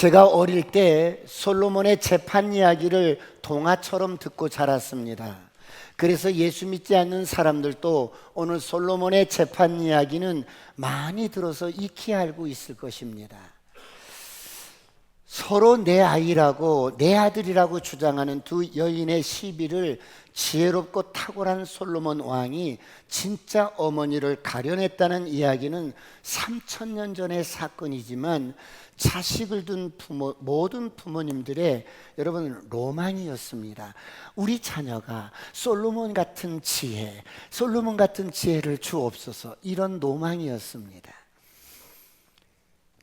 제가 어릴 때 솔로몬의 재판 이야기를 동화처럼 듣고 자랐습니다. 그래서 예수 믿지 않는 사람들도 오늘 솔로몬의 재판 이야기는 많이 들어서 익히 알고 있을 것입니다. 서로 내 아이라고 내 아들이라고 주장하는 두 여인의 시비를 지혜롭고 탁월한 솔로몬 왕이 진짜 어머니를 가려냈다는 이야기는 3000년 전의 사건이지만 자식을 둔 모든 부모님들의 여러분 로망이었습니다. 우리 자녀가 솔로몬 같은 지혜, 솔로몬 같은 지혜를 주옵소서, 이런 로망이었습니다.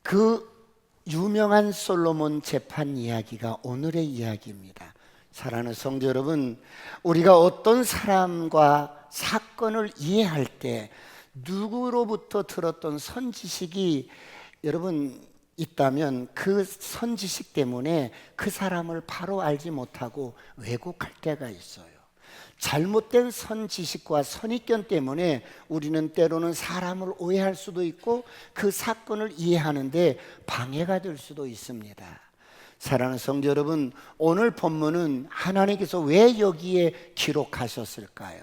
그 유명한 솔로몬 재판 이야기가 오늘의 이야기입니다. 사랑하는 성도 여러분, 우리가 어떤 사람과 사건을 이해할 때 누구로부터 들었던 선지식이 여러분 있다면 그 선지식 때문에 그 사람을 바로 알지 못하고 왜곡할 때가 있어요. 잘못된 선지식과 선입견 때문에 우리는 때로는 사람을 오해할 수도 있고 그 사건을 이해하는데 방해가 될 수도 있습니다. 사랑하는 성도 여러분, 오늘 본문은 하나님께서 왜 여기에 기록하셨을까요?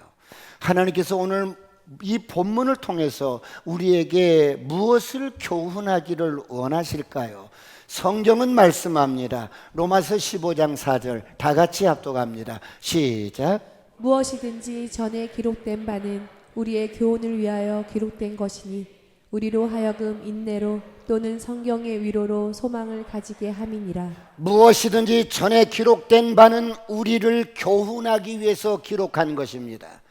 하나님께서 오늘 이 본문을 통해서 우리에게 무엇을 교훈하기를 원하실까요? 성경은 말씀합니다. 로마서 15장 4절 다 같이 합독합니다. 시작. 무엇이든지 전에 기록된 바는 우리의 교훈을 위하여 기록된 것이니 우리로 하여금 인내로 또는 성경의 위로로 소망을 가지게 함이니라. 무엇이든지 전에 기록된 바는 우리를 교훈하기 위해서 기록한 것입니다.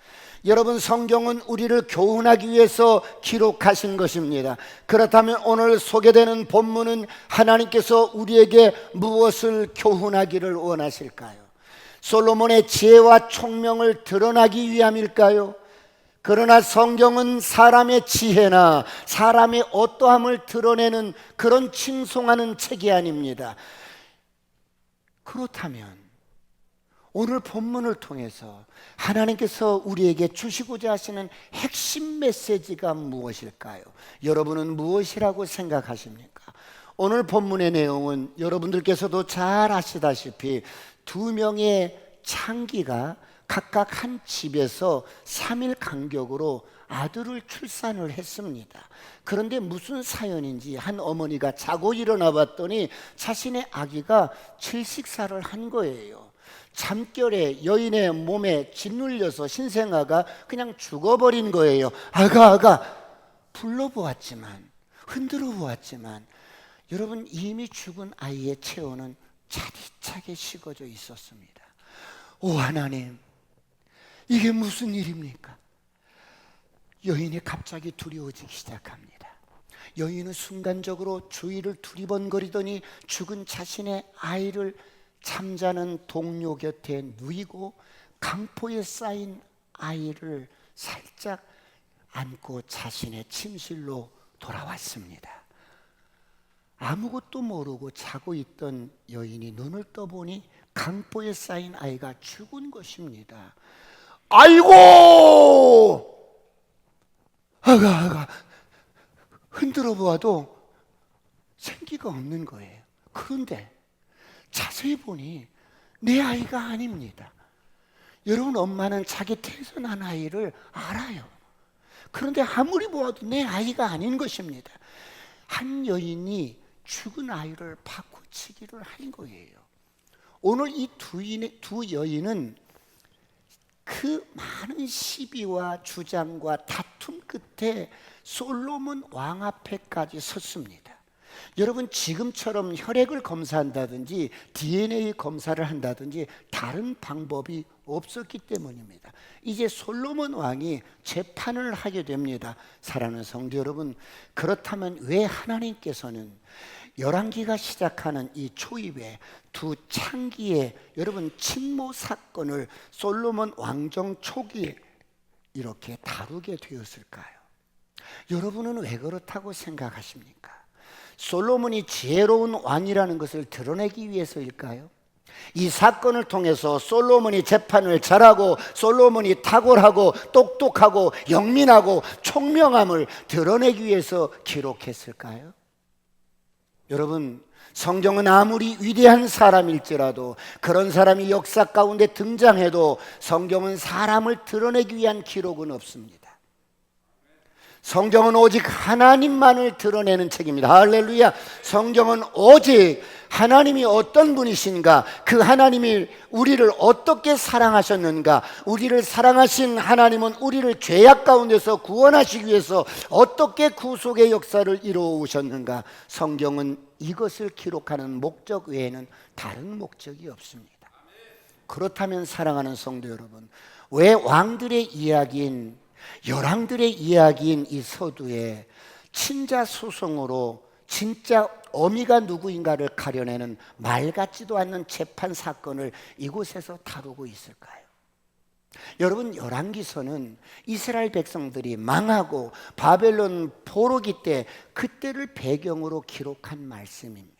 여러분, 성경은 우리를 교훈하기 위해서 기록하신 것입니다. 그렇다면 오늘 소개되는 본문은 하나님께서 우리에게 무엇을 교훈하기를 원하실까요? 솔로몬의 지혜와 총명을 드러나기 위함일까요? 그러나 성경은 사람의 지혜나 사람의 어떠함을 드러내는 그런 칭송하는 책이 아닙니다. 그렇다면 오늘 본문을 통해서 하나님께서 우리에게 주시고자 하시는 핵심 메시지가 무엇일까요? 여러분은 무엇이라고 생각하십니까? 오늘 본문의 내용은 여러분들께서도 잘 아시다시피 두 명의 창기가 각각 한 집에서 3일 간격으로 아들을 출산을 했습니다. 그런데 무슨 사연인지 한 어머니가 자고 일어나 봤더니 자신의 아기가 질식사를 한 거예요. 잠결에 여인의 몸에 짓눌려서 신생아가 그냥 죽어버린 거예요. 아가 불러보았지만, 흔들어 보았지만 여러분, 이미 죽은 아이의 체온은 차디차게 식어져 있었습니다. 오 하나님, 이게 무슨 일입니까? 여인이 갑자기 두려워지기 시작합니다. 여인은 순간적으로 주위를 두리번거리더니 죽은 자신의 아이를 잠자는 동료 곁에 누이고 강포에 쌓인 아이를 살짝 안고 자신의 침실로 돌아왔습니다. 아무것도 모르고 자고 있던 여인이 눈을 떠보니 강포에 쌓인 아이가 죽은 것입니다. 아이고! 아가 흔들어 보아도 생기가 없는 거예요. 그런데 자세히 보니 내 아이가 아닙니다. 여러분, 엄마는 자기 태어난 아이를 알아요. 그런데 아무리 보아도 내 아이가 아닌 것입니다. 한 여인이 죽은 아이를 바꾸치기를 한 거예요. 오늘 이 두 여인은 그 많은 시비와 주장과 다툼 끝에 솔로몬 왕 앞에까지 섰습니다. 여러분, 지금처럼 혈액을 검사한다든지 DNA 검사를 한다든지 다른 방법이 없었기 때문입니다. 이제 솔로몬 왕이 재판을 하게 됩니다. 사랑하는 성도 여러분, 그렇다면 왜 하나님께서는 열왕기가 시작하는 이 초입에 두 창기의 여러분 친모 사건을 솔로몬 왕정 초기에 이렇게 다루게 되었을까요? 여러분은 왜 그렇다고 생각하십니까? 솔로몬이 지혜로운 왕이라는 것을 드러내기 위해서일까요? 이 사건을 통해서 솔로몬이 재판을 잘하고 솔로몬이 탁월하고 똑똑하고 영민하고 총명함을 드러내기 위해서 기록했을까요? 여러분, 성경은 아무리 위대한 사람일지라도 그런 사람이 역사 가운데 등장해도 성경은 사람을 드러내기 위한 기록은 없습니다. 성경은 오직 하나님만을 드러내는 책입니다. 할렐루야. 성경은 오직 하나님이 어떤 분이신가, 그 하나님이 우리를 어떻게 사랑하셨는가, 우리를 사랑하신 하나님은 우리를 죄악 가운데서 구원하시기 위해서 어떻게 구속의 역사를 이루어 오셨는가, 성경은 이것을 기록하는 목적 외에는 다른 목적이 없습니다. 그렇다면 사랑하는 성도 여러분, 왜 왕들의 이야기인, 열왕들의 이야기인 이 서두에 친자 소송으로 진짜 어미가 누구인가를 가려내는 말 같지도 않는 재판 사건을 이곳에서 다루고 있을까요? 여러분, 열왕기서는 이스라엘 백성들이 망하고 바벨론 포로기 때 그때를 배경으로 기록한 말씀입니다.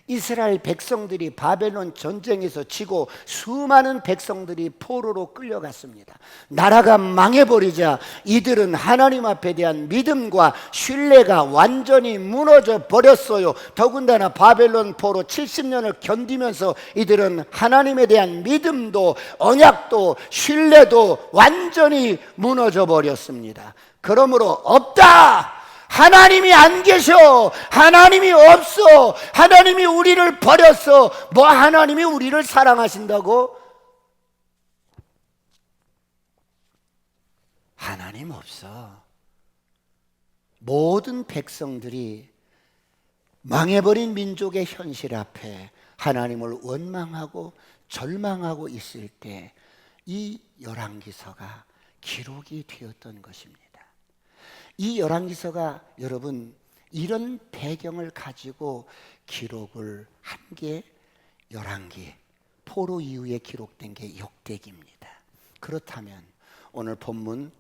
이스라엘 백성들이 바벨론 전쟁에서 지고 수많은 백성들이 포로로 끌려갔습니다. 나라가 망해버리자 이들은 하나님 앞에 대한 믿음과 신뢰가 완전히 무너져 버렸어요. 더군다나 바벨론 포로 70년을 견디면서 이들은 하나님에 대한 믿음도 언약도 신뢰도 완전히 무너져 버렸습니다. 그러므로 없다! 하나님이 안 계셔. 하나님이 없어. 하나님이 우리를 버렸어. 뭐 하나님이 우리를 사랑하신다고? 하나님 없어. 모든 백성들이 망해버린 민족의 현실 앞에 하나님을 원망하고 절망하고 있을 때 이 열왕기서가 기록이 되었던 것입니다. 이 열왕기서가 여러분 이런 배경을 가지고 기록을 한 게 열왕기, 포로 이후에 기록된 게 역대기입니다. 그렇다면 오늘 본문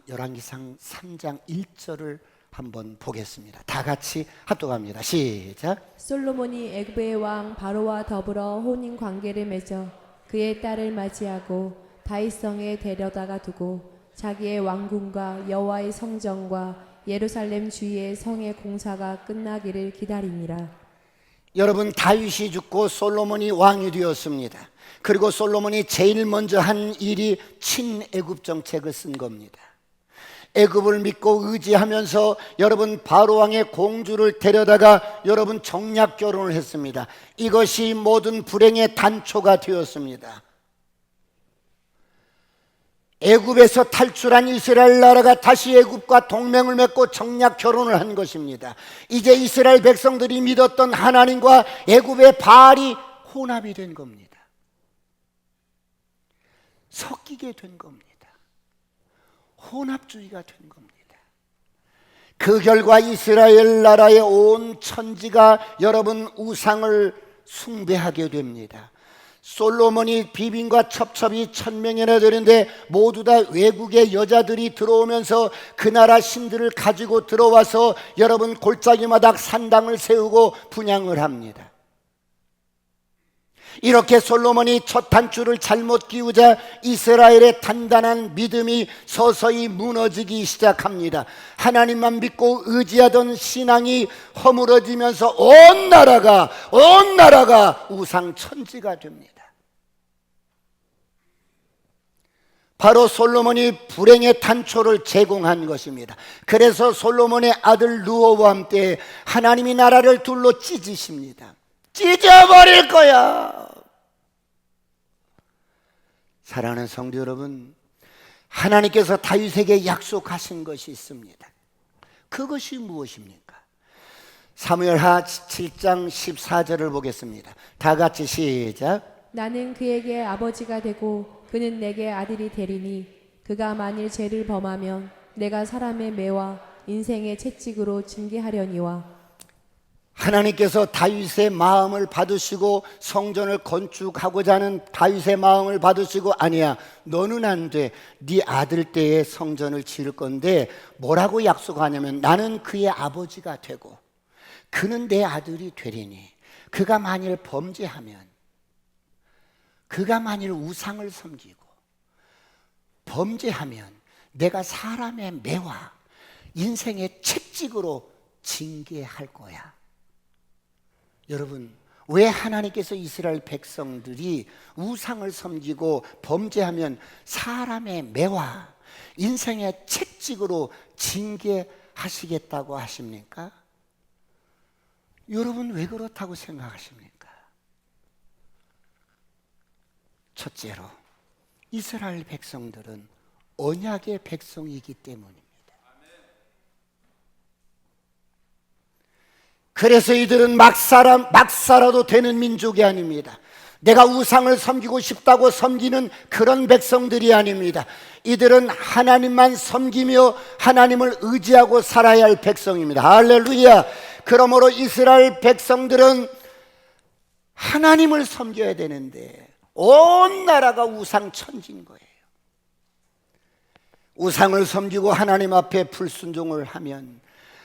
열왕기상 3장 1절을 한번 보겠습니다. 다 같이 합독합니다. 시작. 솔로몬이 애굽의 왕 바로와 더불어 혼인 관계를 맺어 그의 딸을 맞이하고 다윗성에 데려다가 두고 자기의 왕궁과 여호와의 성전과 예루살렘 주위의 성의 공사가 끝나기를 기다리니라. 여러분, 다윗이 죽고 솔로몬이 왕이 되었습니다. 그리고 솔로몬이 제일 먼저 한 일이 친애굽 정책을 쓴 겁니다. 애굽을 믿고 의지하면서 여러분 바로 왕의 공주를 데려다가 여러분 정략 결혼을 했습니다. 이것이 모든 불행의 단초가 되었습니다. 애굽에서 탈출한 이스라엘 나라가 다시 애굽과 동맹을 맺고 정략 결혼을 한 것입니다. 이제 이스라엘 백성들이 믿었던 하나님과 애굽의 바알이 혼합이 된 겁니다. 섞이게 된 겁니다. 혼합주의가 된 겁니다. 그 결과 이스라엘 나라의 온 천지가 여러분 우상을 숭배하게 됩니다. 솔로몬이 비빈과 첩첩이 1000명이나 되는데 모두 다 외국의 여자들이 들어오면서 그 나라 신들을 가지고 들어와서 여러분 골짜기마다 산당을 세우고 분향을 합니다. 이렇게 솔로몬이 첫 단추를 잘못 끼우자 이스라엘의 단단한 믿음이 서서히 무너지기 시작합니다. 하나님만 믿고 의지하던 신앙이 허물어지면서 온 나라가 우상천지가 됩니다. 바로 솔로몬이 불행의 단초를 제공한 것입니다. 그래서 솔로몬의 아들 르호보암 때 하나님이 나라를 둘로 찢으십니다. 찢어버릴 거야. 사랑하는 성도 여러분, 하나님께서 다윗에게 약속하신 것이 있습니다. 그것이 무엇입니까? 사무엘하 7장 14절을 보겠습니다. 다 같이 시작. 나는 그에게 아버지가 되고 그는 내게 아들이 되리니 그가 만일 죄를 범하면 내가 사람의 매와 인생의 채찍으로 징계하려니와. 하나님께서 다윗의 마음을 받으시고 성전을 건축하고자 하는 다윗의 마음을 받으시고 아니야, 너는 안 돼. 네 아들 때에 성전을 지을 건데 뭐라고 약속하냐면 나는 그의 아버지가 되고 그는 내 아들이 되리니 그가 만일 범죄하면, 그가 만일 우상을 섬기고 범죄하면 내가 사람의 매와 인생의 채찍으로 징계할 거야. 여러분, 왜 하나님께서 이스라엘 백성들이 우상을 섬기고 범죄하면 사람의 매와 인생의 채찍으로 징계하시겠다고 하십니까? 여러분, 왜 그렇다고 생각하십니까? 첫째로, 이스라엘 백성들은 언약의 백성이기 때문입니다. 그래서 이들은 막 살아도 되는 민족이 아닙니다. 내가 우상을 섬기고 싶다고 섬기는 그런 백성들이 아닙니다. 이들은 하나님만 섬기며 하나님을 의지하고 살아야 할 백성입니다. 할렐루야. 그러므로 이스라엘 백성들은 하나님을 섬겨야 되는데 온 나라가 우상 천지인 거예요. 우상을 섬기고 하나님 앞에 불순종을 하면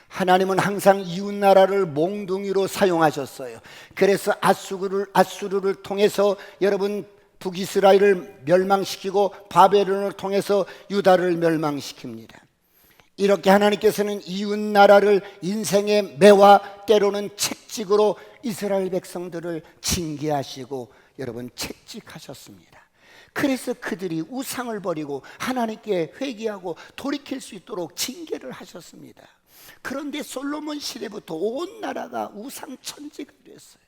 하나님은 항상 이웃 나라를 몽둥이로 사용하셨어요. 그래서 아수르를 통해서 여러분 북이스라엘을 멸망시키고 바벨론을 통해서 유다를 멸망시킵니다. 이렇게 하나님께서는 이웃 나라를 인생의 매와 때로는 채찍으로 이스라엘 백성들을 징계하시고 여러분 채찍하셨습니다. 그래서 그들이 우상을 버리고 하나님께 회개하고 돌이킬 수 있도록 징계를 하셨습니다. 그런데 솔로몬 시대부터 온 나라가 우상 천지가 됐어요.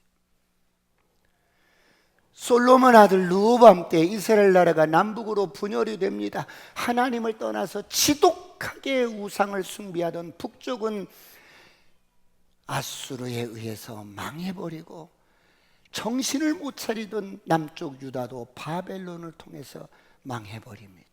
솔로몬 아들 르호보암 때 이스라엘 나라가 남북으로 분열이 됩니다. 하나님을 떠나서 지독하게 우상을 숭배하던 북쪽은 아수르에 의해서 망해버리고 정신을 못 차리던 남쪽 유다도 바벨론을 통해서 망해버립니다.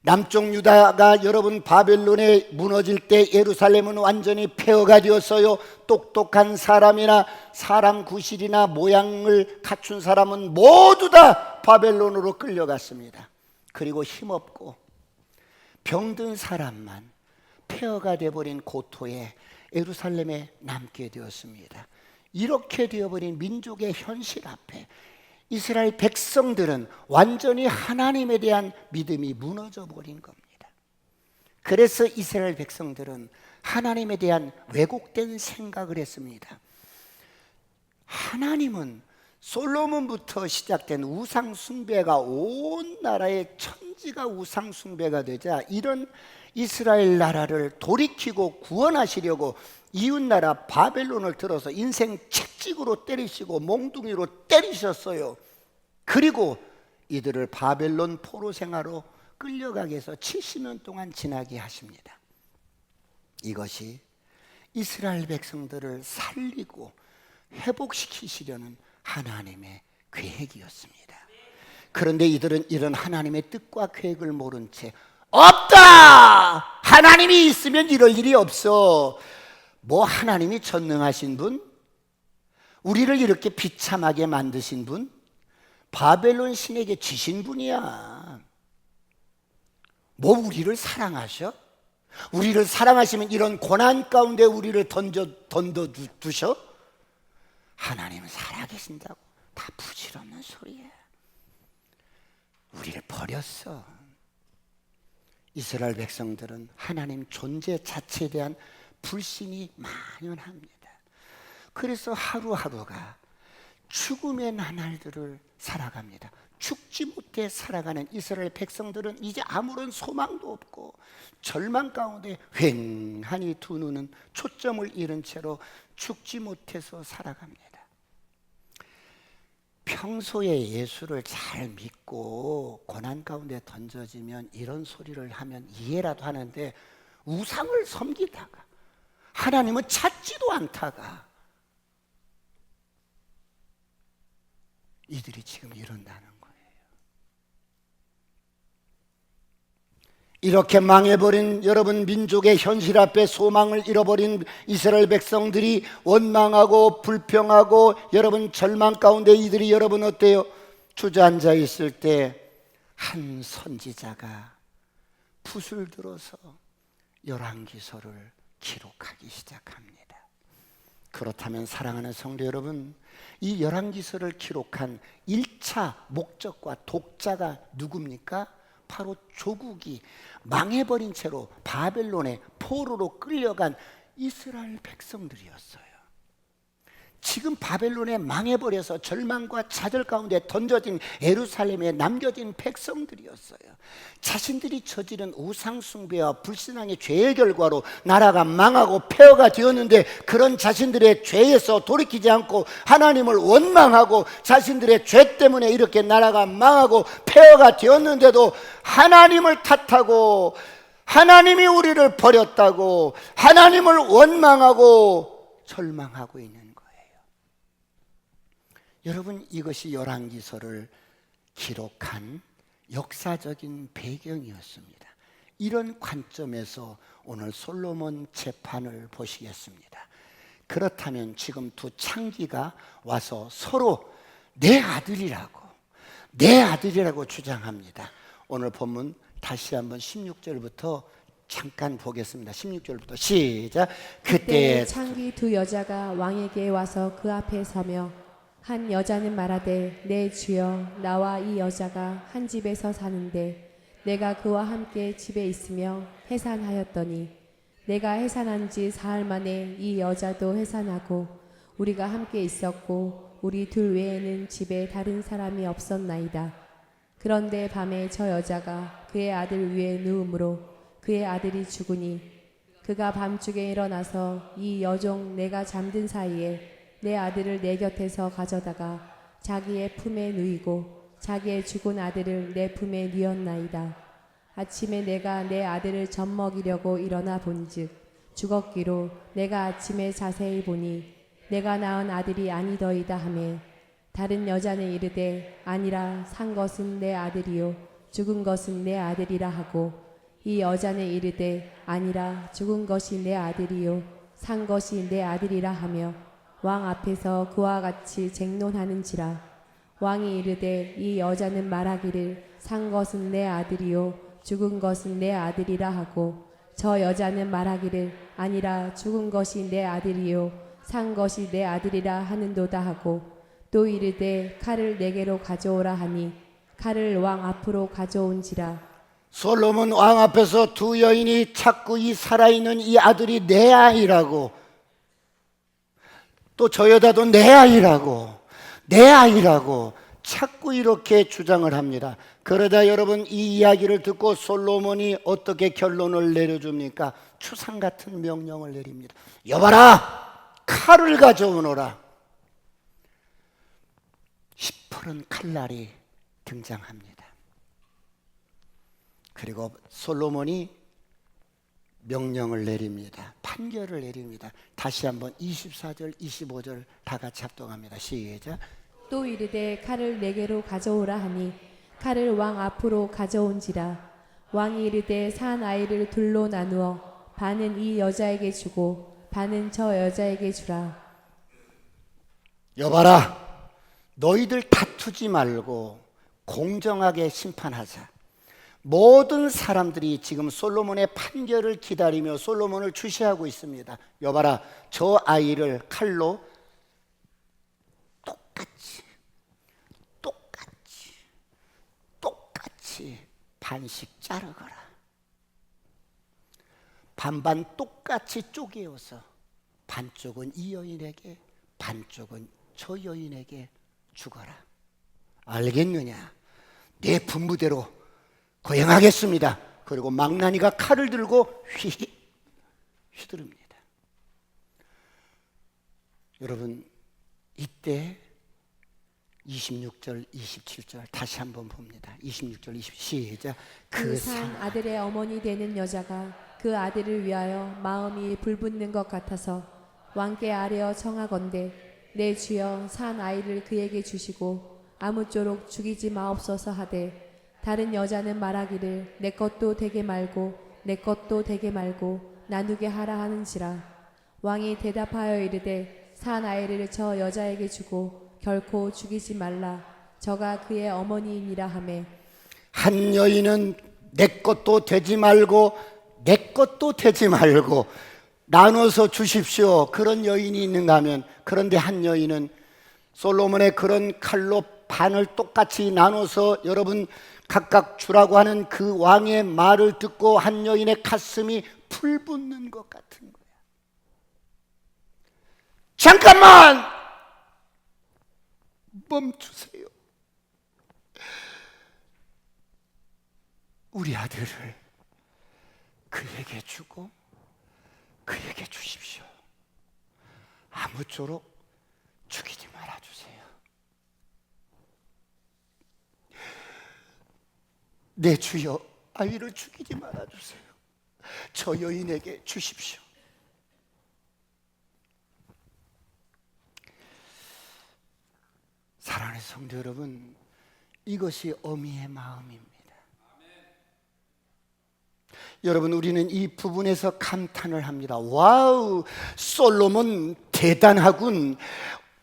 남쪽 유다가 여러분 바벨론에 무너질 때 예루살렘은 완전히 폐허가 되었어요. 똑똑한 사람이나 사람 구실이나 모양을 갖춘 사람은 모두 다 바벨론으로 끌려갔습니다. 그리고 힘없고 병든 사람만 폐허가 되어버린 고토에 예루살렘에 남게 되었습니다. 이렇게 되어버린 민족의 현실 앞에 이스라엘 백성들은 완전히 하나님에 대한 믿음이 무너져 버린 겁니다. 그래서 이스라엘 백성들은 하나님에 대한 왜곡된 생각을 했습니다. 하나님은 솔로몬부터 시작된 우상 숭배가 온 나라의 천지가 우상 숭배가 되자 이런 이스라엘 나라를 돌이키고 구원하시려고 이웃나라 바벨론을 들어서 인생 채찍으로 때리시고 몽둥이로 때리셨어요. 그리고 이들을 바벨론 포로 생활로 끌려가게 해서 70년 동안 지나게 하십니다. 이것이 이스라엘 백성들을 살리고 회복시키시려는 하나님의 계획이었습니다. 그런데 이들은 이런 하나님의 뜻과 계획을 모른 채 없다! 하나님이 있으면 이럴 일이 없어. 뭐 하나님이 전능하신 분? 우리를 이렇게 비참하게 만드신 분? 바벨론 신에게 지신 분이야. 뭐 우리를 사랑하셔? 우리를 사랑하시면 이런 고난 가운데 우리를 던져두셔? 하나님은 살아계신다고 다 부질없는 소리야. 우리를 버렸어. 이스라엘 백성들은 하나님 존재 자체에 대한 불신이 만연합니다. 그래서 하루하루가 죽음의 나날들을 살아갑니다. 죽지 못해 살아가는 이스라엘 백성들은 이제 아무런 소망도 없고 절망 가운데 휑하니 두 눈은 초점을 잃은 채로 죽지 못해서 살아갑니다. 평소에 예수를 잘 믿고 고난 가운데 던져지면 이런 소리를 하면 이해라도 하는데 우상을 섬기다가 하나님은 찾지도 않다가 이들이 지금 이런다는 거예요. 이렇게 망해버린 여러분 민족의 현실 앞에 소망을 잃어버린 이스라엘 백성들이 원망하고 불평하고 여러분 절망 가운데 이들이 여러분 어때요? 주저앉아 있을 때 한 선지자가 붓을 들어서 열왕기서를 기록하기 시작합니다. 그렇다면 사랑하는 성도 여러분, 이 열왕기서를 기록한 1차 목적과 독자가 누굽니까? 바로 조국이 망해버린 채로 바벨론의 포로로 끌려간 이스라엘 백성들이었어요. 지금 바벨론에 망해버려서 절망과 좌절 가운데 던져진 예루살렘에 남겨진 백성들이었어요. 자신들이 저지른 우상숭배와 불신앙의 죄의 결과로 나라가 망하고 폐허가 되었는데, 그런 자신들의 죄에서 돌이키지 않고 하나님을 원망하고 자신들의 죄 때문에 이렇게 나라가 망하고 폐허가 되었는데도 하나님을 탓하고 하나님이 우리를 버렸다고 하나님을 원망하고 절망하고 있는 거예요. 여러분, 이것이 열왕기서를 기록한 역사적인 배경이었습니다. 이런 관점에서 오늘 솔로몬 재판을 보시겠습니다. 그렇다면 지금 두 창기가 와서 서로 내 아들이라고 주장합니다. 오늘 본문 다시 한번 16절부터 잠깐 보겠습니다. 16절부터 시작. 그때 창기 두 여자가 왕에게 와서 그 앞에 서며, 한 여자는 말하되, 내 주여, 나와 이 여자가 한 집에서 사는데 내가 그와 함께 집에 있으며 해산하였더니, 내가 해산한 지 사흘 만에 이 여자도 해산하고 우리가 함께 있었고 우리 둘 외에는 집에 다른 사람이 없었나이다. 그런데 밤에 저 여자가 그의 아들 위에 누움으로 그의 아들이 죽으니, 그가 밤중에 일어나서 이 여종 내가 잠든 사이에 내 아들을 내 곁에서 가져다가 자기의 품에 누이고 자기의 죽은 아들을 내 품에 누였나이다. 아침에 내가 내 아들을 젖먹이려고 일어나 본즉 죽었기로, 내가 아침에 자세히 보니 내가 낳은 아들이 아니더이다 하매, 다른 여자는 이르되, 아니라 산 것은 내 아들이요 죽은 것은 내 아들이라 하고, 이 여자는 이르되, 아니라 죽은 것이 내 아들이요 산 것이 내 아들이라 하며 왕 앞에서 그와 같이 쟁론하는지라. 왕이 이르되, 이 여자는 말하기를 산 것은 내 아들이요 죽은 것은 내 아들이라 하고, 저 여자는 말하기를 아니라 죽은 것이 내 아들이요 산 것이 내 아들이라 하는도다 하고, 또 이르되 칼을 내게로 가져오라 하니 칼을 왕 앞으로 가져온지라. 솔로몬 왕 앞에서 두 여인이 자꾸 이 살아있는 이 아들이 내 아이라고, 또 저 여자도 내 아이라고 자꾸 이렇게 주장을 합니다. 그러자 여러분, 이 이야기를 듣고 솔로몬이 어떻게 결론을 내려줍니까? 추상 같은 명령을 내립니다. 여봐라, 칼을 가져오너라. 시퍼런 칼날이 등장합니다. 그리고 솔로몬이 명령을 내립니다. 판결을 내립니다. 다시 한번 24절, 25절 다 같이 합동합니다. 시작. 또 이르되 칼을 내게로 가져오라 하니 칼을 왕 앞으로 가져온지라. 왕이 이르되 산 아이를 둘로 나누어 반은 이 여자에게 주고 반은 저 여자에게 주라. 여봐라, 너희들 다투지 말고 공정하게 심판하자. 모든 사람들이 지금 솔로몬의 판결을 기다리며 솔로몬을 주시하고 있습니다. 여봐라, 저 아이를 칼로 똑같이 반씩 자르거라. 반반 똑같이 쪼개어서 반쪽은 이 여인에게, 반쪽은 저 여인에게 주거라. 알겠느냐? 내 분부대로 거행하겠습니다. 그리고 망나니가 칼을 들고 휘두릅니다. 여러분, 이때 26절, 27절 다시 한번 봅니다. 26절, 27절 시작. 그 산 아들의 어머니 되는 여자가 그 아들을 위하여 마음이 불붙는 것 같아서 왕께 아뢰어 청하건대, 내 주여 산 아이를 그에게 주시고 아무쪼록 죽이지 마옵소서 하되, 다른 여자는 말하기를 내 것도 되게 말고 내 것도 되게 말고 나누게 하라 하는지라. 왕이 대답하여 이르되, 산 아이를 저 여자에게 주고 결코 죽이지 말라. 저가 그의 어머니이니라 하매, 한 여인은 내 것도 되지 말고 내 것도 되지 말고 나눠서 주십시오, 그런 여인이 있는가 하면, 그런데 한 여인은 솔로몬의 그런 칼로 반을 똑같이 나눠서 여러분 각각 주라고 하는 그 왕의 말을 듣고 한 여인의 가슴이 불붙는 것 같은 거야. 잠깐만! 멈추세요. 우리 아들을 그에게 주고 그에게 주십시오. 아무쪼록 죽이지 말아주세요. 내 주여, 아이를 죽이지 말아주세요. 저 여인에게 주십시오. 사랑하는 성도 여러분, 이것이 어미의 마음입니다. 여러분, 우리는 이 부분에서 감탄을 합니다. 와우, 솔로몬 대단하군.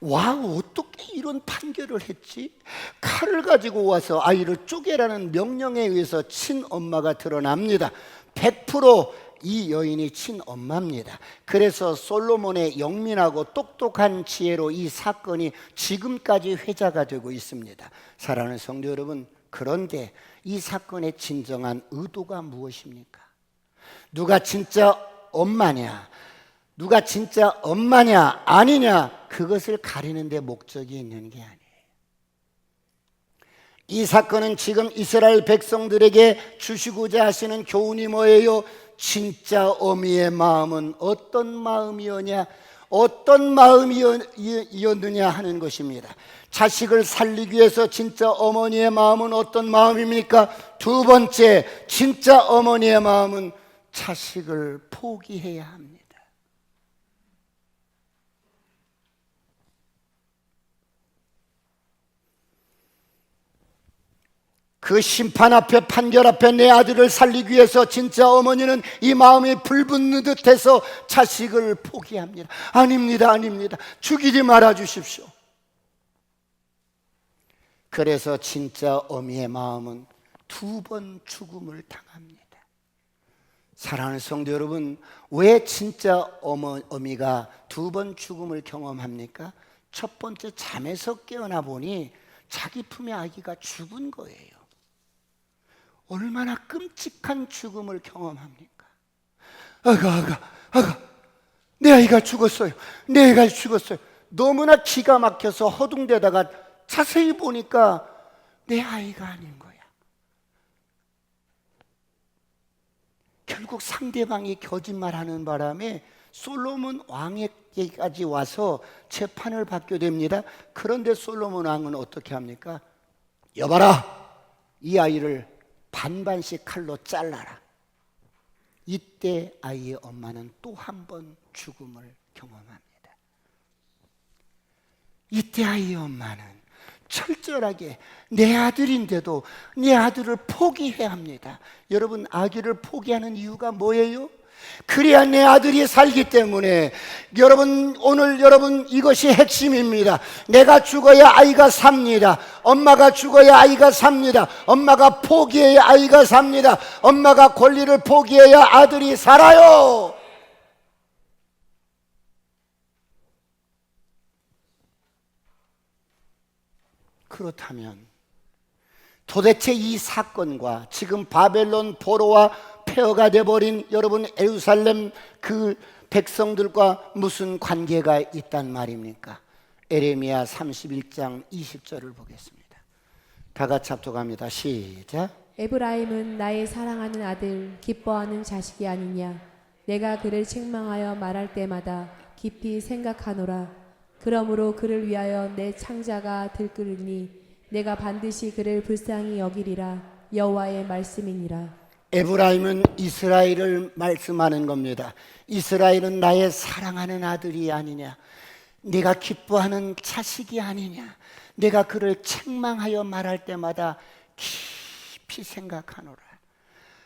와우, 어떻게 이런 판결을 했지? 칼을 가지고 와서 아이를 쪼개라는 명령에 의해서 친엄마가 드러납니다. 100%이 여인이 친엄마입니다. 그래서 솔로몬의 영민하고 똑똑한 지혜로 이 사건이 지금까지 회자가 되고 있습니다. 사랑하는 성도 여러분, 그런데 이 사건의 진정한 의도가 무엇입니까? 누가 진짜 엄마냐, 누가 진짜 엄마냐 아니냐, 그것을 가리는 데 목적이 있는 게 아니에요. 이 사건은 지금 이스라엘 백성들에게 주시고자 하시는 교훈이 뭐예요? 진짜 어미의 마음은 어떤 마음이었냐, 어떤 마음이었느냐 하는 것입니다. 자식을 살리기 위해서 진짜 어머니의 마음은 어떤 마음입니까? 두 번째, 진짜 어머니의 마음은 자식을 포기해야 합니다. 그 심판 앞에, 판결 앞에 내 아들을 살리기 위해서 진짜 어머니는 이 마음이 불붙는 듯해서 자식을 포기합니다. 아닙니다, 아닙니다. 죽이지 말아 주십시오. 그래서 진짜 어미의 마음은 두 번 죽음을 당합니다. 사랑하는 성도 여러분, 왜 진짜 어미가 두 번 죽음을 경험합니까? 첫 번째, 잠에서 깨어나 보니 자기 품의 아기가 죽은 거예요. 얼마나 끔찍한 죽음을 경험합니까? 아가, 내 아이가 죽었어요. 내 아이가 죽었어요. 너무나 기가 막혀서 허둥대다가 자세히 보니까 내 아이가 아닌 거야. 결국 상대방이 거짓말하는 바람에 솔로몬 왕에게까지 와서 재판을 받게 됩니다. 그런데 솔로몬 왕은 어떻게 합니까? 여봐라, 이 아이를 반반씩 칼로 잘라라. 이때 아이의 엄마는 또 한 번 죽음을 경험합니다. 이때 아이의 엄마는 철저하게 내 아들인데도 내 아들을 포기해야 합니다. 여러분, 아기를 포기하는 이유가 뭐예요? 그래야 내 아들이 살기 때문에. 여러분, 오늘 여러분, 이것이 핵심입니다. 내가 죽어야 아이가 삽니다. 엄마가 죽어야 아이가 삽니다. 엄마가 포기해야 아이가 삽니다. 엄마가 권리를 포기해야 아들이 살아요. 그렇다면 도대체 이 사건과 지금 바벨론 포로와 폐허가 되어버린 여러분 예루살렘 그 백성들과 무슨 관계가 있단 말입니까? 에레미야 31장 20절을 보겠습니다. 다 같이 합독합니다. 시작. 에브라임은 나의 사랑하는 아들, 기뻐하는 자식이 아니냐. 내가 그를 책망하여 말할 때마다 깊이 생각하노라. 그러므로 그를 위하여 내 창자가 들끓으니 내가 반드시 그를 불쌍히 여기리라. 여호와의 말씀이니라. 에브라임은 이스라엘을 말씀하는 겁니다. 이스라엘은 나의 사랑하는 아들이 아니냐, 내가 기뻐하는 자식이 아니냐. 내가 그를 책망하여 말할 때마다 깊이 생각하노라.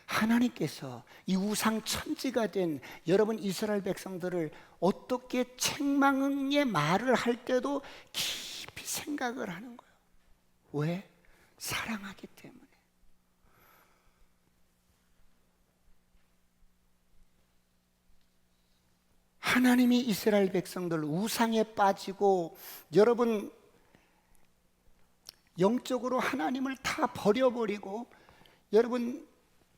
하나님께서 이 우상 천지가 된 여러분 이스라엘 백성들을 어떻게 책망의 말을 할 때도 깊이 생각을 하는 거예요. 왜? 사랑하기 때문에. 하나님이 이스라엘 백성들 우상에 빠지고, 여러분 영적으로 하나님을 다 버려버리고 여러분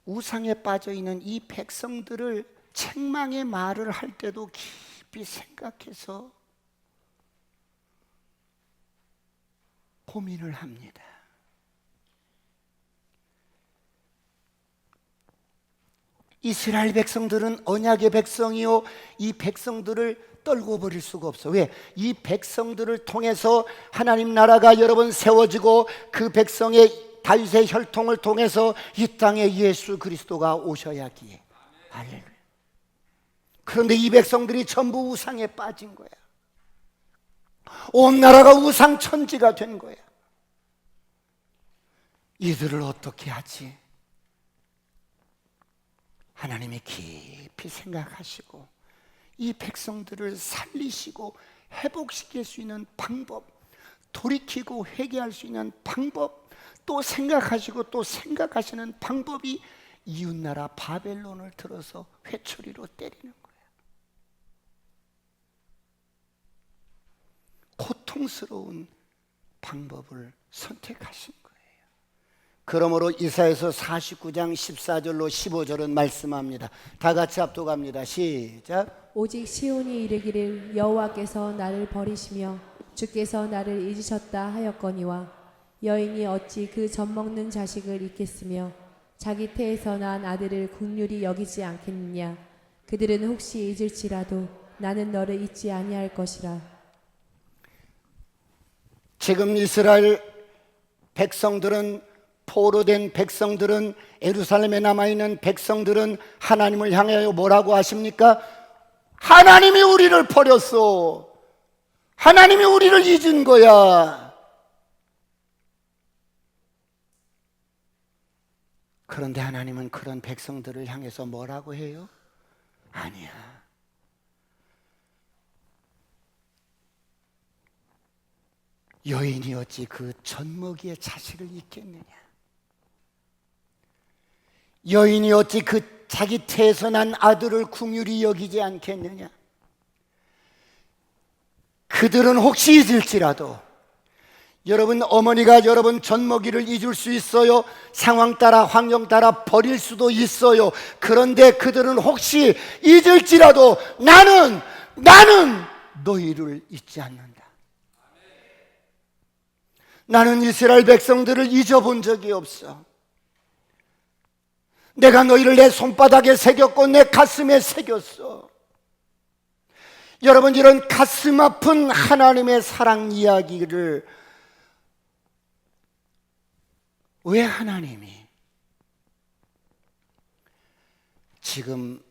우상에 빠져있는 이 백성들을 책망의 말을 할 때도 깊이 생각해서 고민을 합니다. 이스라엘 백성들은 언약의 백성이요, 이 백성들을 떨고 버릴 수가 없어. 왜? 이 백성들을 통해서 하나님 나라가 여러 번 세워지고 그 백성의 다윗의 혈통을 통해서 이 땅에 예수 그리스도가 오셔야 하기에. 할렐루야. 그런데 이 백성들이 전부 우상에 빠진 거야. 온 나라가 우상 천지가 된 거야. 이들을 어떻게 하지? 하나님이 깊이 생각하시고 이 백성들을 살리시고 회복시킬 수 있는 방법, 돌이키고 회개할 수 있는 방법, 또 생각하시고 또 생각하시는 방법이 이웃나라 바벨론을 들어서 회초리로 때리는 거예요. 고통스러운 방법을 선택하신 거예요. 그러므로 이사야서 49장 14절로 15절은 말씀합니다. 다 같이 합독합니다. 시작. 오직 시온이 이르기를 여호와께서 나를 버리시며 주께서 나를 잊으셨다 하였거니와 여인이 어찌 그 젖먹는 자식을 잊겠으며 자기 태에서 난 아들을 긍휼히 여기지 않겠느냐. 그들은 혹시 잊을지라도 나는 너를 잊지 아니할 것이라. 지금 이스라엘 백성들은, 포로된 백성들은, 예루살렘에 남아있는 백성들은 하나님을 향하여 뭐라고 하십니까? 하나님이 우리를 버렸어. 하나님이 우리를 잊은 거야. 그런데 하나님은 그런 백성들을 향해서 뭐라고 해요? 아니야. 여인이 어찌 그 젖먹이의 자식을 잊겠느냐. 여인이 어찌 그 자기 태에서 난 아들을 긍휼히 여기지 않겠느냐. 그들은 혹시 잊을지라도, 여러분 어머니가 여러분 젖먹이를 잊을 수 있어요. 상황 따라 환경 따라 버릴 수도 있어요. 그런데 그들은 혹시 잊을지라도 나는 너희를 잊지 않는다. 나는 이스라엘 백성들을 잊어본 적이 없어. 내가 너희를 내 손바닥에 새겼고 내 가슴에 새겼어. 여러분, 이런 가슴 아픈 하나님의 사랑 이야기를 왜 하나님이 지금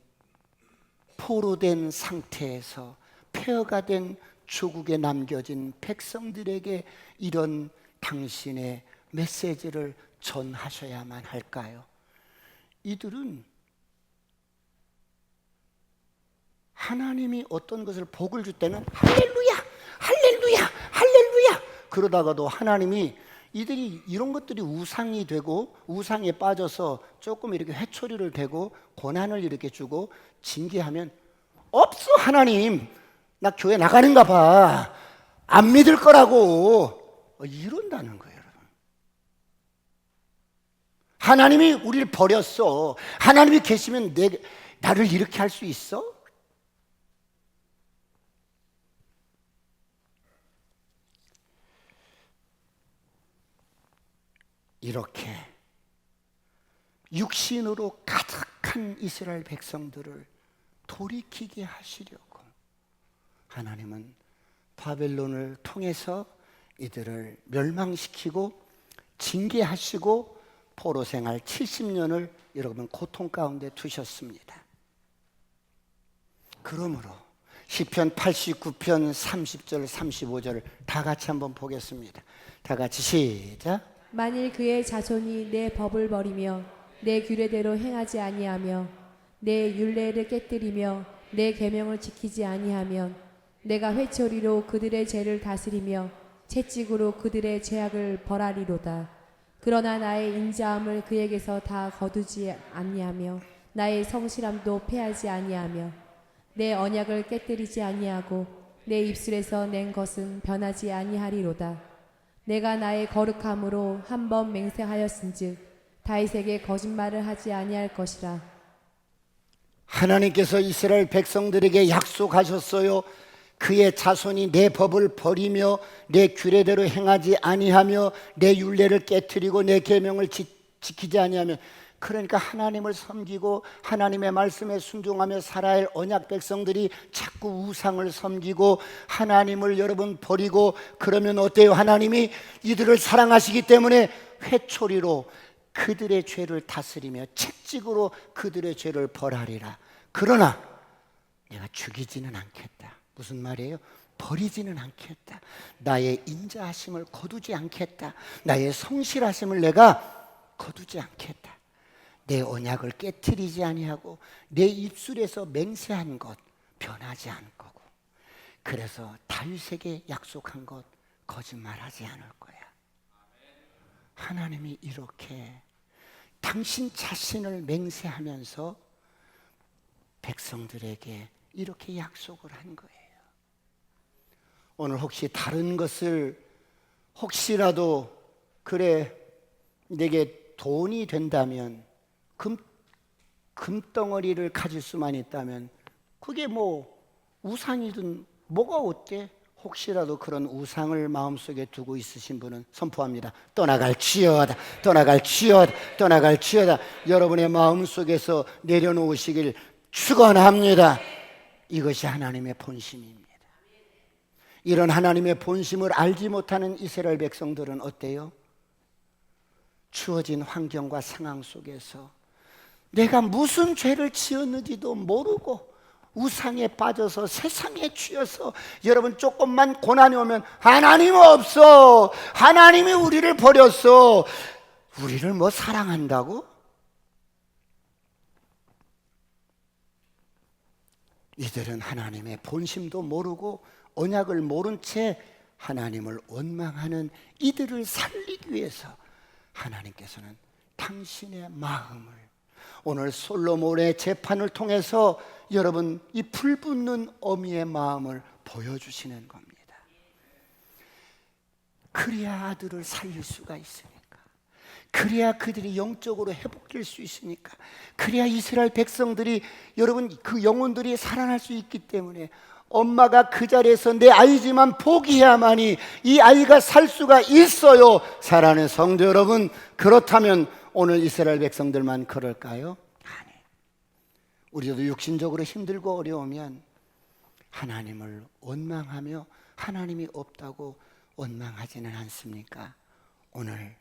포로된 상태에서 폐허가 된 조국에 남겨진 백성들에게 이런 당신의 메시지를 전하셔야만 할까요? 이들은 하나님이 어떤 것을 복을 줄 때는 할렐루야, 할렐루야, 할렐루야 그러다가도 하나님이 이들이 이런 것들이 우상이 되고 우상에 빠져서 조금 이렇게 회초리를 대고 고난을 이렇게 주고 징계하면 없어, 하나님 나 교회 나가는가 봐, 안 믿을 거라고 이런다는 거예요. 여러분, 하나님이 우리를 버렸어. 하나님이 계시면 나를 이렇게 할 수 있어? 이렇게 육신으로 가득한 이스라엘 백성들을 돌이키게 하시려고 하나님은 바벨론을 통해서 이들을 멸망시키고 징계하시고 포로 생활 70년을 여러분 고통 가운데 두셨습니다. 그러므로 시편 89편 30절 35절을 다 같이 한번 보겠습니다. 다 같이 시작. 만일 그의 자손이 내 법을 버리며 내 규례대로 행하지 아니하며 내 율례를 깨뜨리며 내 계명을 지키지 아니하면 내가 회초리로 그들의 죄를 다스리며 채찍으로 그들의 죄악을 벌하리로다. 그러나 나의 인자함을 그에게서 다 거두지 아니하며 나의 성실함도 패하지 아니하며 내 언약을 깨뜨리지 아니하고 내 입술에서 낸 것은 변하지 아니하리로다. 내가 나의 거룩함으로 한 번 맹세하였은즉 다윗에게 거짓말을 하지 아니할 것이라. 하나님께서 이스라엘 백성들에게 약속하셨어요. 그의 자손이 내 법을 버리며 내 규례대로 행하지 아니하며 내 율례를 깨트리고 내 계명을 지키지 아니하며, 그러니까 하나님을 섬기고 하나님의 말씀에 순종하며 살아야 할 언약 백성들이 자꾸 우상을 섬기고 하나님을 여러분 버리고 그러면 어때요? 하나님이 이들을 사랑하시기 때문에 회초리로 그들의 죄를 다스리며 채찍으로 그들의 죄를 벌하리라. 그러나 내가 죽이지는 않겠다. 무슨 말이에요? 버리지는 않겠다. 나의 인자하심을 거두지 않겠다. 나의 성실하심을 내가 거두지 않겠다. 내 언약을 깨트리지 아니하고 내 입술에서 맹세한 것 변하지 않을 거고, 그래서 다윗에게 약속한 것 거짓말하지 않을 거야. 하나님이 이렇게 당신 자신을 맹세하면서 백성들에게 이렇게 약속을 한 거예요. 오늘 혹시 다른 것을 혹시라도 그래 내게 돈이 된다면, 금덩어리를 가질 수만 있다면 그게 뭐 우상이든 뭐가 어때? 혹시라도 그런 우상을 마음속에 두고 있으신 분은 선포합니다. 떠나갈지어다, 떠나갈지어다, 떠나갈지어다. 여러분의 마음속에서 내려놓으시길 축원합니다. 이것이 하나님의 본심입니다. 이런 하나님의 본심을 알지 못하는 이스라엘 백성들은 어때요? 주어진 환경과 상황 속에서 내가 무슨 죄를 지었는지도 모르고 우상에 빠져서 세상에 취해서, 여러분 조금만 고난이 오면 하나님 없어, 하나님이 우리를 버렸어, 우리를 뭐 사랑한다고? 이들은 하나님의 본심도 모르고 언약을 모른 채 하나님을 원망하는 이들을 살리기 위해서 하나님께서는 당신의 마음을 오늘 솔로몬의 재판을 통해서 여러분 이 불붙는 어미의 마음을 보여주시는 겁니다. 그래야 아들을 살릴 수가 있으니까, 그래야 그들이 영적으로 회복될 수 있으니까, 그래야 이스라엘 백성들이 여러분 그 영혼들이 살아날 수 있기 때문에 엄마가 그 자리에서 내 아이지만 포기해야만이 이 아이가 살 수가 있어요. 사랑하는 성도 여러분, 그렇다면 오늘 이스라엘 백성들만 그럴까요? 아니, 우리도 육신적으로 힘들고 어려우면 하나님을 원망하며 하나님이 없다고 원망하지는 않습니까? 오늘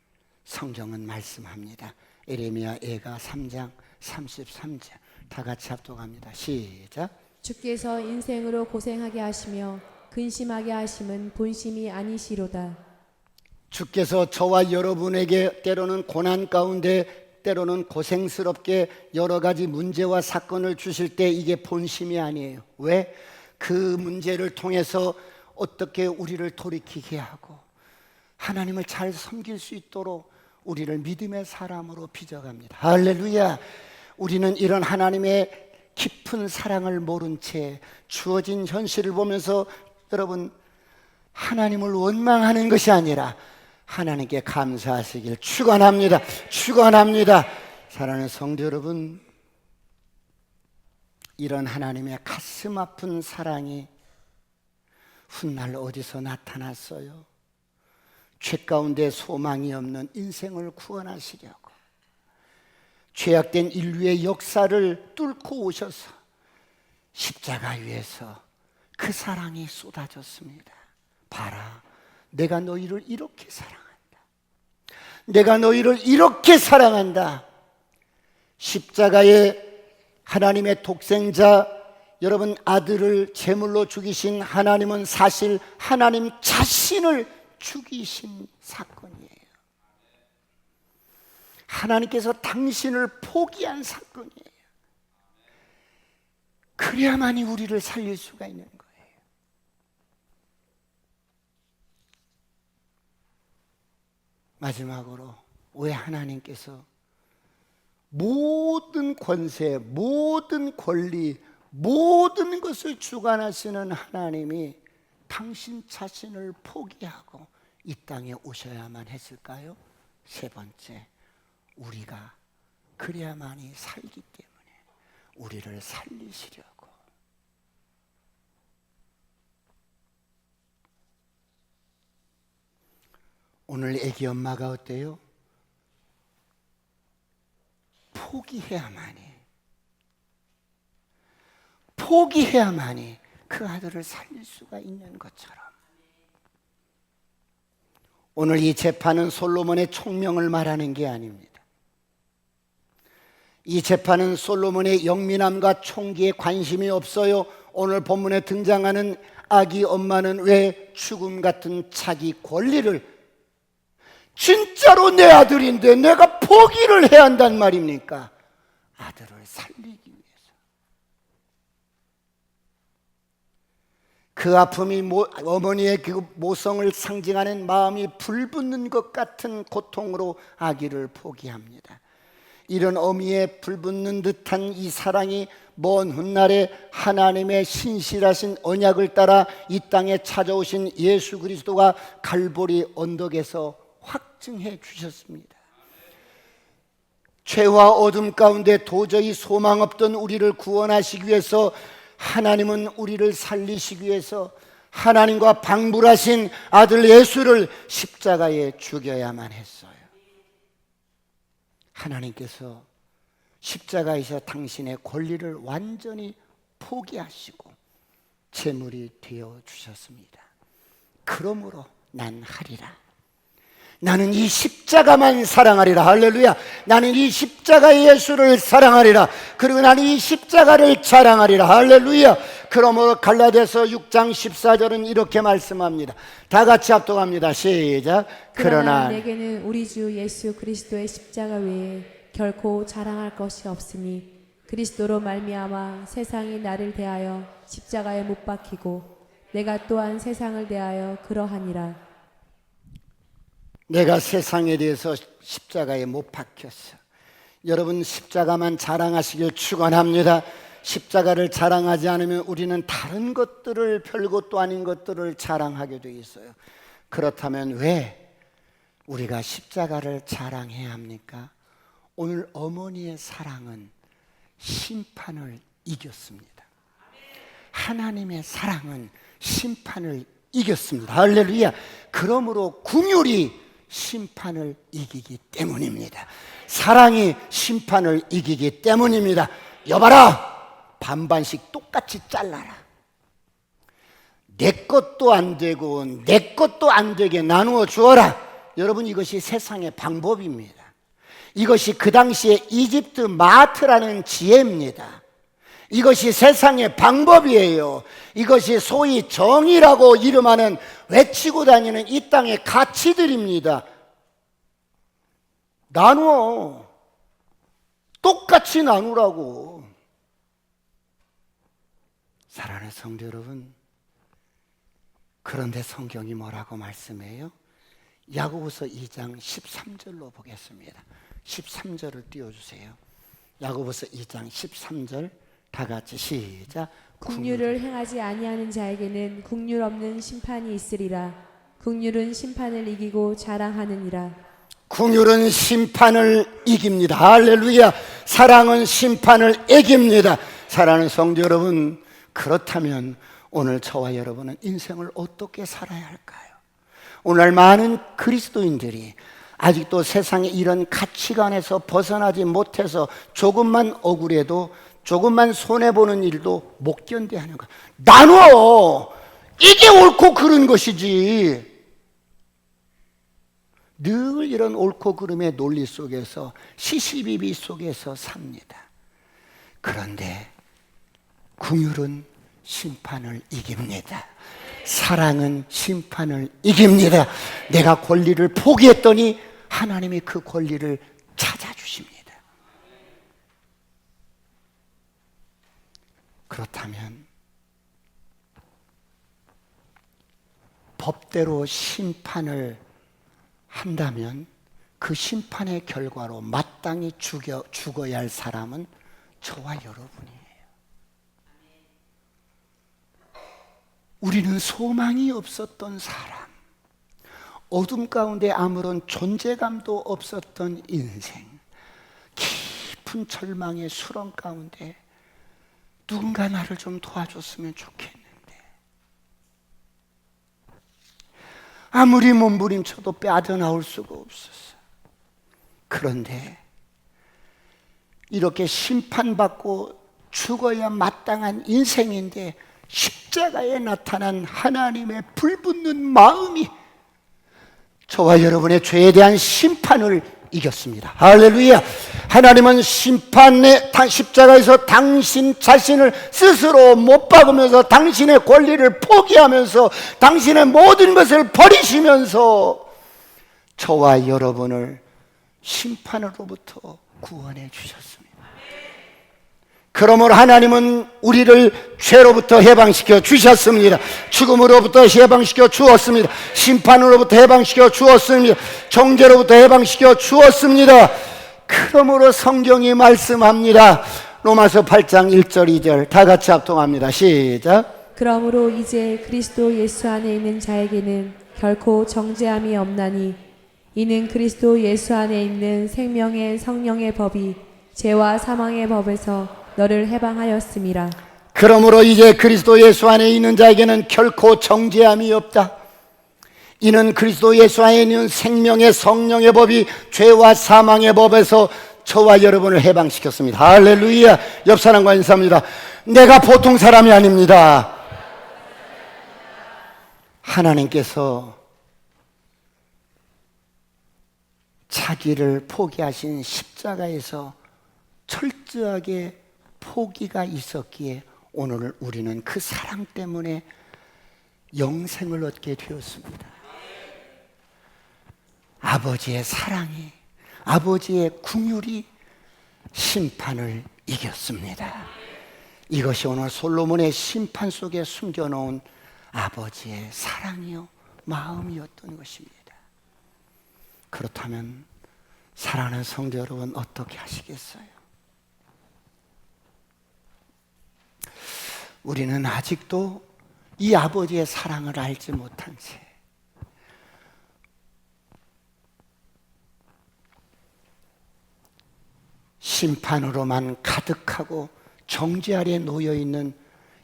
성경은 말씀합니다. 에레미야 애가 3장 33절 다 같이 합독합니다. 시작. 주께서 인생으로 고생하게 하시며 근심하게 하심은 본심이 아니시로다. 주께서 저와 여러분에게 때로는 고난 가운데 때로는 고생스럽게 여러 가지 문제와 사건을 주실 때 이게 본심이 아니에요. 왜? 그 문제를 통해서 어떻게 우리를 돌이키게 하고 하나님을 잘 섬길 수 있도록 우리를 믿음의 사람으로 빚어갑니다. 할렐루야. 우리는 이런 하나님의 깊은 사랑을 모른 채 주어진 현실을 보면서 여러분 하나님을 원망하는 것이 아니라 하나님께 감사하시길 축원합니다. 축원합니다. 사랑하는 성도 여러분, 이런 하나님의 가슴 아픈 사랑이 훗날 어디서 나타났어요? 죄 가운데 소망이 없는 인생을 구원하시려고 죄악된 인류의 역사를 뚫고 오셔서 십자가 위에서 그 사랑이 쏟아졌습니다. 봐라, 내가 너희를 이렇게 사랑한다. 내가 너희를 이렇게 사랑한다. 십자가에 하나님의 독생자 여러분 아들을 제물로 죽이신 하나님은 사실 하나님 자신을 죽이신 사건이에요. 하나님께서 당신을 포기한 사건이에요. 그래야만이 우리를 살릴 수가 있는 거예요. 마지막으로 왜 하나님께서 모든 권세, 모든 권리, 모든 것을 주관하시는 하나님이 당신 자신을 포기하고 이 땅에 오셔야만 했을까요? 세 번째, 우리가 그래야만이 살기 때문에 우리를 살리시려고. 오늘 애기 엄마가 어때요? 포기해야만이 그 아들을 살릴 수가 있는 것처럼, 오늘 이 재판은 솔로몬의 총명을 말하는 게 아닙니다. 이 재판은 솔로몬의 영민함과 총기에 관심이 없어요. 오늘 본문에 등장하는 아기 엄마는 왜 죽음 같은 자기 권리를, 진짜로 내 아들인데 내가 포기를 해야 한단 말입니까? 아들을 살리기 위해서. 그 아픔이 어머니의 그 모성을 상징하는 마음이 불붙는 것 같은 고통으로 아기를 포기합니다. 이런 어미의 불붙는 듯한 이 사랑이 먼 훗날에 하나님의 신실하신 언약을 따라 이 땅에 찾아오신 예수 그리스도가 갈보리 언덕에서 확증해 주셨습니다. 죄와 어둠 가운데 도저히 소망 없던 우리를 구원하시기 위해서, 하나님은 우리를 살리시기 위해서 하나님과 방불하신 아들 예수를 십자가에 죽여야만 했어요. 하나님께서 십자가에서 당신의 권리를 완전히 포기하시고 제물이 되어 주셨습니다. 그러므로 난 하리라. 나는 이 십자가만 사랑하리라. 할렐루야. 나는 이 십자가 예수를 사랑하리라. 그리고 나는 이 십자가를 자랑하리라. 할렐루야. 그러므로 갈라디아서 6장 14절은 이렇게 말씀합니다. 다 같이 합독합니다. 시작. 그러나 내게는 우리 주 예수 그리스도의 십자가 외에 결코 자랑할 것이 없으니 그리스도로 말미암아 세상이 나를 대하여 십자가에 못 박히고 내가 또한 세상을 대하여 그러하니라. 내가 세상에 대해서 십자가에 못 박혔어. 여러분, 십자가만 자랑하시길 축원합니다. 십자가를 자랑하지 않으면 우리는 다른 것들을, 별것도 아닌 것들을 자랑하게 돼 있어요. 그렇다면 왜 우리가 십자가를 자랑해야 합니까? 오늘 어머니의 사랑은 심판을 이겼습니다. 하나님의 사랑은 심판을 이겼습니다. 할렐루야. 그러므로 긍휼이 심판을 이기기 때문입니다. 사랑이 심판을 이기기 때문입니다. 여봐라, 반반씩 똑같이 잘라라. 내 것도 안 되고 내 것도 안 되게 나누어 주어라. 여러분, 이것이 세상의 방법입니다. 이것이 그 당시에 이집트 마트라는 지혜입니다. 이것이 세상의 방법이에요. 이것이 소위 정의라고 이름하는, 외치고 다니는 이 땅의 가치들입니다. 나누어. 똑같이 나누라고. 사랑하는 성도 여러분, 그런데 성경이 뭐라고 말씀해요? 야고보서 2장 13절로 보겠습니다. 13절을 띄워주세요. 야고보서 2장 13절 다 같이 시작. 긍휼을 행하지 아니하는 자에게는 긍휼 없는 심판이 있으리라. 긍휼은 심판을 이기고 자랑하느니라. 긍휼은 심판을 이깁니다. 할렐루야. 사랑은 심판을 이깁니다. 사랑하는 성도 여러분, 그렇다면 오늘 저와 여러분은 인생을 어떻게 살아야 할까요? 오늘 많은 그리스도인들이 아직도 세상의 이런 가치관에서 벗어나지 못해서 조금만 억울해도, 조금만 손해보는 일도 못 견뎌하는 거야. 나눠! 이게 옳고 그른 것이지. 늘 이런 옳고 그름의 논리 속에서, 시시비비 속에서 삽니다. 그런데 긍휼은 심판을 이깁니다. 사랑은 심판을 이깁니다. 내가 권리를 포기했더니 하나님이 그 권리를 찾아주십니다. 그렇다면 법대로 심판을 한다면 그 심판의 결과로 마땅히 죽어야 할 사람은 저와 여러분이에요. 우리는 소망이 없었던 사람, 어둠 가운데 아무런 존재감도 없었던 인생, 깊은 절망의 수렁 가운데 누군가 나를 좀 도와줬으면 좋겠는데, 아무리 몸부림쳐도 빠져나올 수가 없었어요. 그런데 이렇게 심판받고 죽어야 마땅한 인생인데 십자가에 나타난 하나님의 불붙는 마음이 저와 여러분의 죄에 대한 심판을 이겼습니다. 할렐루야. 하나님은 심판의 십자가에서 당신 자신을 스스로 못 박으면서 당신의 권리를 포기하면서 당신의 모든 것을 버리시면서 저와 여러분을 심판으로부터 구원해 주셨습니다. 그러므로 하나님은 우리를 죄로부터 해방시켜 주셨습니다. 죽음으로부터 해방시켜 주었습니다. 심판으로부터 해방시켜 주었습니다. 정죄로부터 해방시켜 주었습니다. 그러므로 성경이 말씀합니다. 로마서 8장 1절 2절 다 같이 합동합니다. 시작. 그러므로 이제 그리스도 예수 안에 있는 자에게는 결코 정죄함이 없나니 이는 그리스도 예수 안에 있는 생명의 성령의 법이 죄와 사망의 법에서 너를 해방하였음이라. 그러므로 이제 그리스도 예수 안에 있는 자에게는 결코 정죄함이 없다. 이는 그리스도 예수 안에 있는 생명의 성령의 법이 죄와 사망의 법에서 저와 여러분을 해방시켰습니다. 할렐루야. 옆 사람과 인사합니다. 내가 보통 사람이 아닙니다. 하나님께서 자기를 포기하신 십자가에서 철저하게 포기가 있었기에 오늘 우리는 그 사랑 때문에 영생을 얻게 되었습니다. 아버지의 사랑이, 아버지의 긍휼이 심판을 이겼습니다. 이것이 오늘 솔로몬의 심판 속에 숨겨놓은 아버지의 사랑이요 마음이었던 것입니다. 그렇다면 사랑하는 성도 여러분, 어떻게 하시겠어요? 우리는 아직도 이 아버지의 사랑을 알지 못한 채 심판으로만 가득하고 정죄 아래 놓여 있는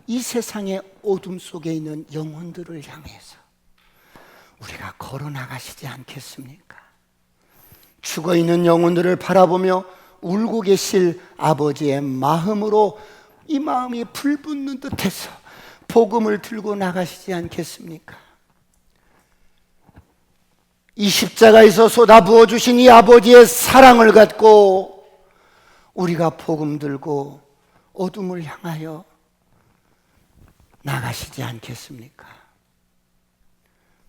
이 세상의 어둠 속에 있는 영혼들을 향해서 우리가 걸어 나가시지 않겠습니까? 죽어 있는 영혼들을 바라보며 울고 계실 아버지의 마음으로 이 마음이 불붙는 듯해서 복음을 들고 나가시지 않겠습니까? 이 십자가에서 쏟아부어 주신 이 아버지의 사랑을 갖고 우리가 복음 들고 어둠을 향하여 나가시지 않겠습니까?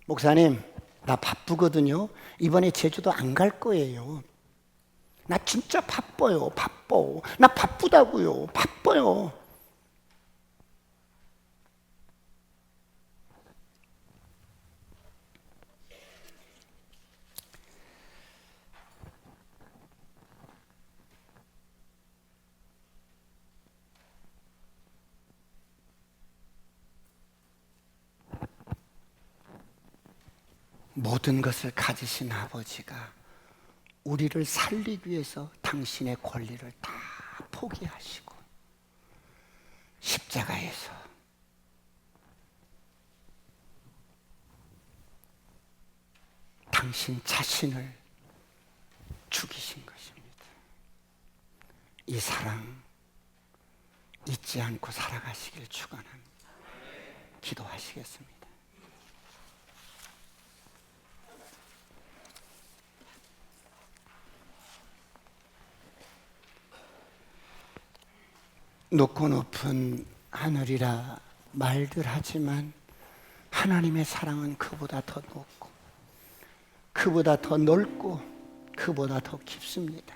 목사님, 나 바쁘거든요. 이번에 제주도 안 갈 거예요. 나 진짜 바빠요. 바빠. 나 바쁘다고요. 바빠요. 모든 것을 가지신 아버지가 우리를 살리기 위해서 당신의 권리를 다 포기하시고 십자가에서 당신 자신을 죽이신 것입니다. 이 사랑 잊지 않고 살아가시길 축원합니다. 기도하시겠습니다. 높고 높은 하늘이라 말들 하지만 하나님의 사랑은 그보다 더 높고 그보다 더 넓고 그보다 더 깊습니다.